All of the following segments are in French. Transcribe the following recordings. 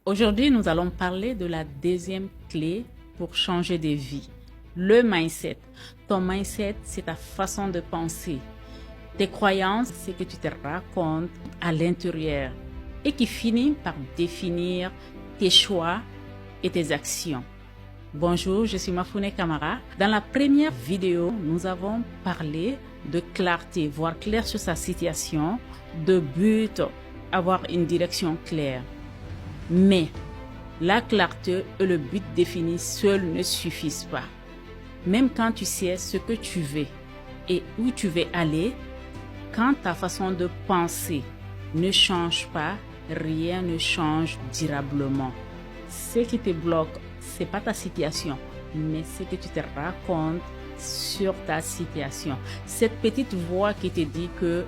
Aujourd'hui, nous allons parler de la deuxième clé pour changer de vie, le mindset. Ton mindset, c'est ta façon de penser. Tes croyances, c'est ce que tu te racontes à l'intérieur et qui finit par définir tes choix et tes actions. Bonjour, je suis Mafoune Kamara. Dans la première vidéo, nous avons parlé de clarté, voir clair sur sa situation, de but, avoir une direction claire. Mais la clarté et le but défini seuls ne suffisent pas. Même quand tu sais ce que tu veux et où tu veux aller, quand ta façon de penser ne change pas, rien ne change durablement. Ce qui te bloque, c'est pas ta situation, mais ce que tu te racontes sur ta situation. Cette petite voix qui te dit que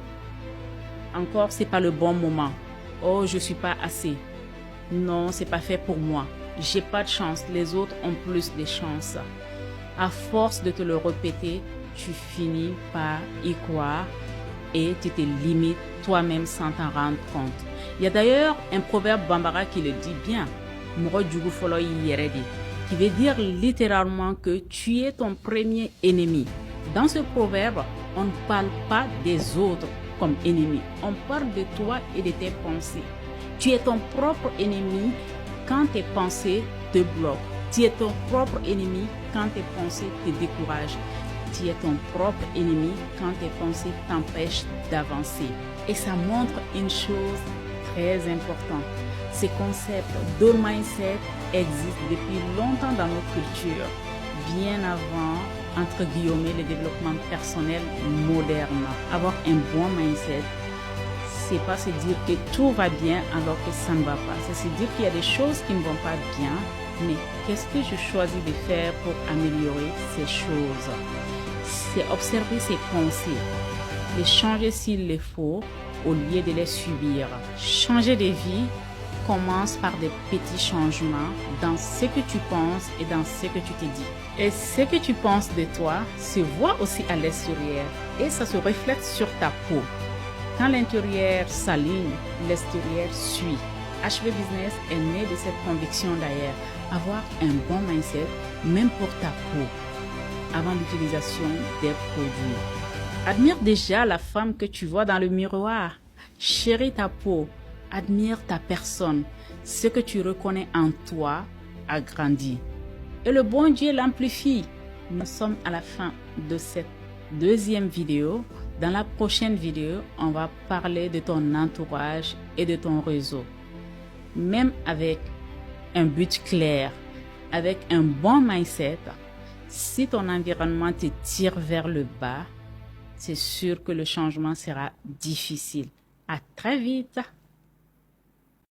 encore c'est pas le bon moment. Oh, je suis pas assez. Non, c'est pas fait pour moi. J'ai pas de chance. Les autres ont plus de chance. À force de te le répéter, tu finis par y croire et tu te limites toi-même sans t'en rendre compte. Il y a d'ailleurs un proverbe bambara qui le dit bien, qui veut dire littéralement que tu es ton premier ennemi. Dans ce proverbe, on ne parle pas des autres comme ennemis. On parle de toi et de tes pensées. Tu es ton propre ennemi quand tes pensées te bloquent. Tu es ton propre ennemi quand tes pensées te découragent. Tu es ton propre ennemi quand tes pensées t'empêchent d'avancer. Et ça montre une chose très importante. Ces concepts de mindset existent depuis longtemps dans notre culture, bien avant, entre guillemets, le développement personnel moderne. Avoir un bon mindset, c'est pas se dire que tout va bien alors que ça ne va pas. C'est se dire qu'il y a des choses qui ne vont pas bien, mais qu'est-ce que je choisis de faire pour améliorer ces choses? C'est observer ses pensées, les changer s'il le faut au lieu de les subir. Changer de vie commence par des petits changements dans ce que tu penses et dans ce que tu te dis. Et ce que tu penses de toi se voit aussi à l'extérieur et ça se reflète sur ta peau. Quand l'intérieur s'aligne, l'extérieur suit. HV Business est né de cette conviction d'ailleurs. Avoir un bon mindset, même pour ta peau, avant l'utilisation des produits. Admire déjà la femme que tu vois dans le miroir. Chéris ta peau. Admire ta personne. Ce que tu reconnais en toi a grandi. Et le bon Dieu l'amplifie. Nous sommes à la fin de cette deuxième vidéo. Dans la prochaine vidéo, on va parler de ton entourage et de ton réseau. Même avec un but clair, avec un bon mindset, si ton environnement te tire vers le bas, c'est sûr que le changement sera difficile. À très vite!